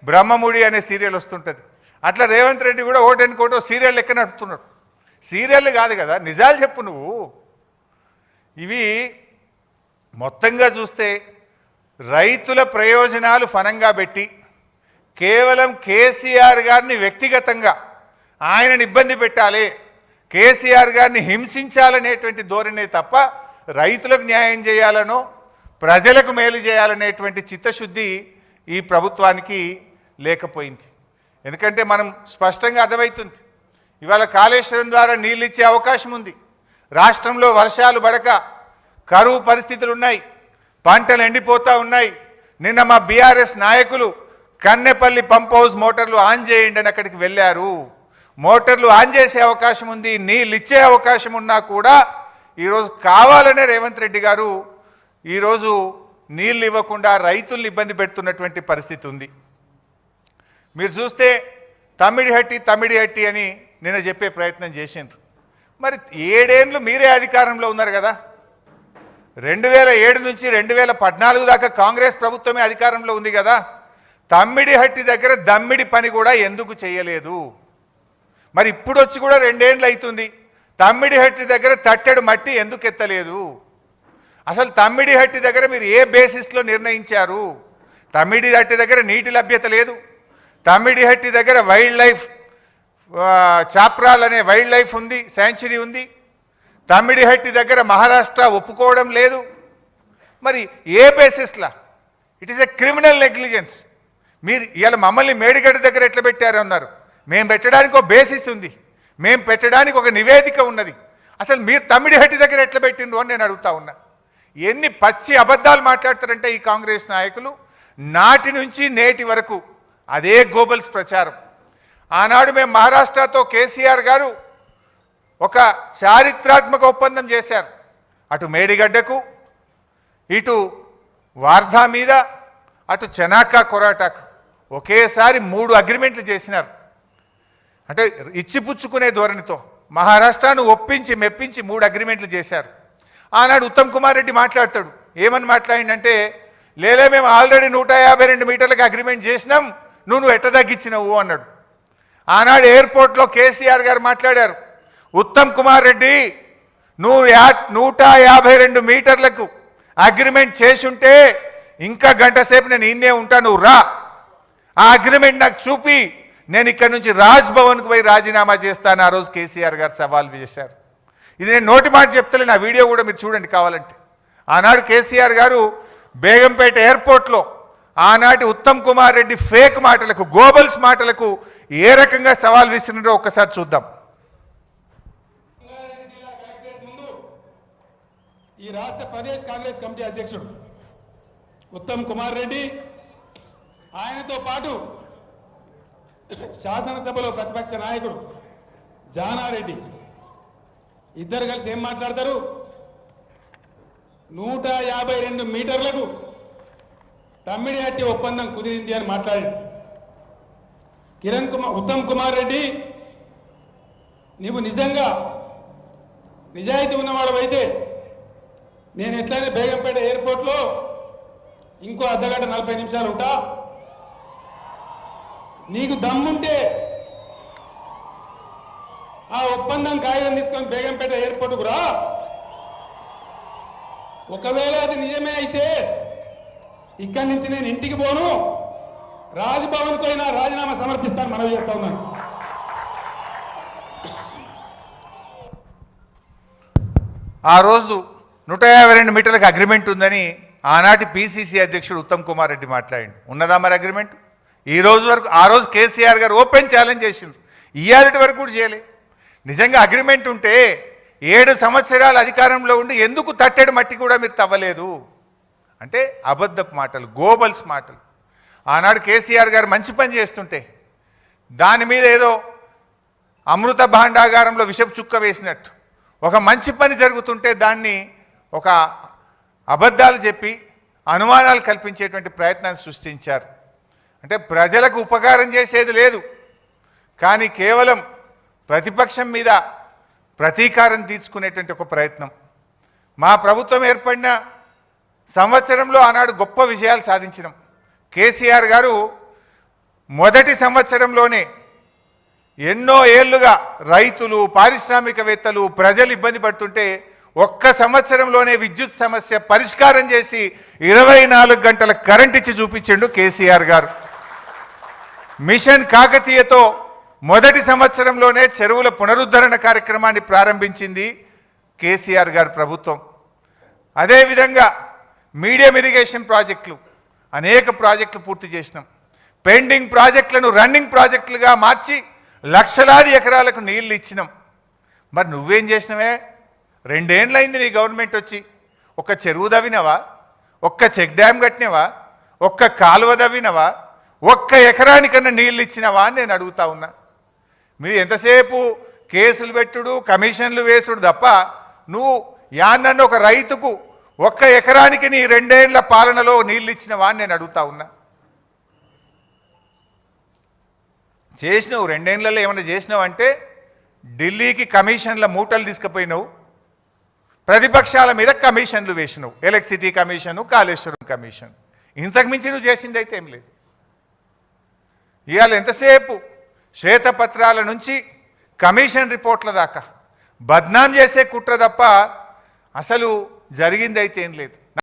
బ్రహ్మముడి అనే సీరియల్ వస్తుంటుంది. అట్లా రేవంత్ రెడ్డి కూడా ఓటెనుకోటో సీరియల్ లెక్క నడుపుతున్నాడు. సీరియల్ కాదు కదా, నిజాలు చెప్పు నువ్వు. ఇవి మొత్తంగా చూస్తే రైతుల ప్రయోజనాలు ఫనంగా పెట్టి కేవలం కేసీఆర్ గారిని వ్యక్తిగతంగా ఆయనను ఇబ్బంది పెట్టాలి, కేసీఆర్ గారిని హింసించాలనేటువంటి ధోరణే తప్ప రైతులకు న్యాయం చేయాలనో ప్రజలకు మేలు చేయాలనేటువంటి చిత్తశుద్ధి ఈ ప్రభుత్వానికి లేకపోయింది. ఎందుకంటే మనం స్పష్టంగా అర్థమవుతుంది, ఇవాళ కాళేశ్వరం ద్వారా నీళ్ళు ఇచ్చే అవకాశం ఉంది. రాష్ట్రంలో వర్షాలు పడక కరువు పరిస్థితులు ఉన్నాయి, పంటలు ఎండిపోతూ ఉన్నాయి. నిన్న మా బీఆర్ఎస్ నాయకులు కన్నెపల్లి పంప్ హౌస్ మోటార్లు ఆన్ చేయండి అని అక్కడికి వెళ్ళారు. మోటార్లు ఆన్ చేసే అవకాశం ఉంది, నీళ్ళు ఇచ్చే అవకాశం ఉన్నా కూడా ఈరోజు కావాలనే రేవంత్ రెడ్డి గారు ఈరోజు నీళ్ళు ఇవ్వకుండా రైతుల్ని ఇబ్బంది పెడుతున్నటువంటి పరిస్థితి ఉంది. మీరు చూస్తే తమ్మిడిహట్టి అని నేను చెప్పే ప్రయత్నం చేసిండ్రు. మరి 7 ఏళ్ళు మీరే అధికారంలో ఉన్నారు కదా, 2007 నుంచి 2014 దాకా కాంగ్రెస్ ప్రభుత్వమే అధికారంలో ఉంది కదా, తమ్మిడిహట్టి దగ్గర దమ్మిడి పని కూడా ఎందుకు చేయలేదు? మరి ఇప్పుడు వచ్చి కూడా 2 ఏళ్ళు అవుతుంది, తమ్మిడిహట్టి దగ్గర తట్టెడు మట్టి ఎందుకు ఎత్తలేదు? అసలు తమ్మిడిహట్టి దగ్గర మీరు ఏ బేసిస్లో నిర్ణయించారు? తమ్మిడిహట్టి దగ్గర నీటి లభ్యత లేదు, తమ్మిడిహట్టి దగ్గర వైల్డ్ లైఫ్ చాప్రాల్ అనే వైల్డ్ లైఫ్ ఉంది, శాంచురీ ఉంది, తమ్మిడిహట్టి దగ్గర మహారాష్ట్ర ఒప్పుకోవడం లేదు. మరి ఏ బేసిస్లా? It is a criminal negligence. మీరు ఇవాళ మమ్మల్ని మేడిగడ్డ దగ్గర ఎట్లా పెట్టారన్నారు, మేము పెట్టడానికి ఒక బేసిస్ ఉంది, మేము పెట్టడానికి ఒక నివేదిక ఉన్నది. అసలు మీరు తమ్మిడిహట్టి దగ్గర ఎట్లా పెట్టిండ్రు అని నేను అడుగుతా ఉన్నా. ఎన్ని పచ్చి అబద్ధాలు మాట్లాడతారంటే ఈ కాంగ్రెస్ నాయకులు, నాటి నుంచి నేటి వరకు అదే గోబల్స్ ప్రచారం. ఆనాడు మేము మహారాష్ట్రతో కేసీఆర్ గారు ఒక చారిత్రాత్మక ఒప్పందం చేశారు. అటు మేడిగడ్డకు, ఇటు వార్ధా మీద, అటు చెనాకా కొరాటాకు ఒకేసారి 3 అగ్రిమెంట్లు చేసినారు. అంటే ఇచ్చిపుచ్చుకునే ధోరణితో మహారాష్ట్రను ఒప్పించి మెప్పించి 3 అగ్రిమెంట్లు చేశారు. ఆనాడు ఉత్తమ్ కుమార్ రెడ్డి మాట్లాడతాడు, ఏమని మాట్లాడిందంటే, లేలే మేము ఆల్రెడీ 152 మీటర్లకు అగ్రిమెంట్ చేసినాం, నువ్వు ఎట్ట తగ్గించినవు అన్నాడు. ఆనాడు ఎయిర్పోర్ట్లో కేసీఆర్ గారు మాట్లాడారు, ఉత్తమ్ కుమార్ రెడ్డి నువ్వు 152 మీటర్లకు అగ్రిమెంట్ చేసుంటే ఇంకా గంట సేపు నేను ఇన్నే ఉంటా, నువ్వు రా, ఆ అగ్రిమెంట్ నాకు చూపి నేను ఇక్కడ నుంచి రాజ్ భవన్కు పోయి రాజీనామా చేస్తాను. ఆ రోజు కేసీఆర్ గారు సవాల్ చేశారు. ఇది నేను నోటి మాట చెప్తలే, నా వీడియో కూడా మీరు చూడండి కావాలంటే. ఆనాడు కేసీఆర్ గారు బేగంపేట ఎయిర్పోర్ట్లో ఆనాటి ఉత్తమ్ కుమార్ రెడ్డి ఫేక్ మాటలకు, గోబల్స్ మాటలకు ఏ రకంగా సవాల్ విసిరినారో ఒక్కసారి చూద్దాం. ఈ రాష్ట్ర ప్రదేశ్ కాంగ్రెస్ కమిటీ అధ్యక్షుడు ఉత్తమ్ కుమార్ రెడ్డి, ఆయనతో పాటు శాసనసభలో ప్రతిపక్ష నాయకుడు జానారెడ్డి ఇద్దరు కలిసి ఏం మాట్లాడతారు? 152 మీటర్లకు తమ్మిడిహట్టి ఒప్పందం కుదిరింది అని మాట్లాడాడు. ఉత్తమ్ కుమార్ రెడ్డి, నీవు నిజంగా నిజాయితీ ఉన్నవాడవైతే నేను ఎట్లయినా బేగంపేట ఎయిర్పోర్ట్లో ఇంకో అర్ధగంట 40 నిమిషాలు ఉంటా, నీకు దమ్ముంటే ఆ ఒప్పందం కాగితం తీసుకొని బేగంపేట ఎయిర్పోర్టుకు రా. ఒకవేళ అది నిజమే అయితే ఇక్కడి నుంచి నేను ఇంటికి పోను, రాజ్భవన్కు అయినా రాజీనామా సమర్పిస్తాను మనవి చేస్తా ఉన్నాను. ఆ రోజు 152 మీటర్లకు అగ్రిమెంట్ ఉందని ఆనాటి పిసిసి అధ్యక్షుడు ఉత్తమ్ కుమార్ రెడ్డి మాట్లాడిండు. ఉన్నదా మరి అగ్రిమెంట్? ఈ రోజు వరకు, ఆ రోజు కేసీఆర్ గారు ఓపెన్ ఛాలెంజ్ చేసిండ్రు, ఇయ్యాలటి వరకు కూడా చేయలే. నిజంగా అగ్రిమెంట్ ఉంటే 7 సంవత్సరాలు అధికారంలో ఉండి ఎందుకు తట్టెడు మట్టి కూడా మీరు తవ్వలేదు అంటే అబద్ధపు మాటలు, గోబల్స్ మాటలు. ఆనాడు కేసీఆర్ గారు మంచి పని చేస్తుంటే దాని మీద ఏదో అమృత భాండాగారంలో విషపు చుక్క వేసినట్టు, ఒక మంచి పని జరుగుతుంటే దాన్ని ఒక అబద్ధాలు చెప్పి అనుమానాలు కల్పించేటువంటి ప్రయత్నాన్ని సృష్టించారు. అంటే ప్రజలకు ఉపకారం చేసేది లేదు, కానీ కేవలం ప్రతిపక్షం మీద ప్రతీకారం తీర్చుకునేటువంటి ఒక ప్రయత్నం. మా ప్రభుత్వం ఏర్పడిన సంవత్సరంలో ఆనాడు గొప్ప విజయాలు సాధించినాం. కేసీఆర్ గారు మొదటి సంవత్సరంలోనే ఎన్నో ఏళ్లుగా రైతులు, పారిశ్రామికవేత్తలు, ప్రజలు ఇబ్బంది పడుతుంటే ఒక్క సంవత్సరంలోనే విద్యుత్ సమస్య పరిష్కారం చేసి 24 గంటల కరెంట్ ఇచ్చి చూపించిండు కేసీఆర్ గారు. మిషన్ కాకతీయతో మొదటి సంవత్సరంలోనే చెరువుల పునరుద్ధరణ కార్యక్రమాన్ని ప్రారంభించింది కేసీఆర్ గారి ప్రభుత్వం. అదేవిధంగా మీడియం ఇరిగేషన్ ప్రాజెక్టులు అనేక ప్రాజెక్టులు పూర్తి చేసినాం. పెండింగ్ ప్రాజెక్టులను రన్నింగ్ ప్రాజెక్టులుగా మార్చి లక్షలాది ఎకరాలకు నీళ్లు ఇచ్చినాం. మరి నువ్వేం చేసినవే? 2 ఏళ్ళైంది నీ గవర్నమెంట్ వచ్చి. ఒక్క చెరువు దవ్వినవా? ఒక్క చెక్ డ్యామ్ కట్టినవా? ఒక్క కాలువ దవ్వినవా? ఒక్క ఎకరానికన్నా నీళ్ళు ఇచ్చినవా అని నేను అడుగుతా ఉన్నా. మీరు ఎంతసేపు కేసులు పెట్టుడు, కమిషన్లు వేసుడు తప్ప నువ్వు యాన్నన్ను ఒక రైతుకు ఒక్క ఎకరానికి నీ 2 ఏళ్ల పాలనలో నీళ్ళు ఇచ్చినవా అని నేను అడుగుతా ఉన్నా. చేసినావు 2 ఏళ్లలో ఏమైనా చేసినావు అంటే ఢిల్లీకి కమిషన్ల మూటలు తీసుకుపోయినావు, ప్రతిపక్షాల మీద కమిషన్లు వేసినావు. Electricity commission, Kaleshwaram commission. ఇంతకు మించి నువ్వు చేసింది అయితే ఏం లేదు. ఇవాళ ఎంతసేపు శ్వేతపత్రాల నుంచి కమిషన్ రిపోర్ట్ల దాకా బద్నాం చేసే కుట్ర తప్ప అసలు జరిగింది అయితే ఏం లేదు.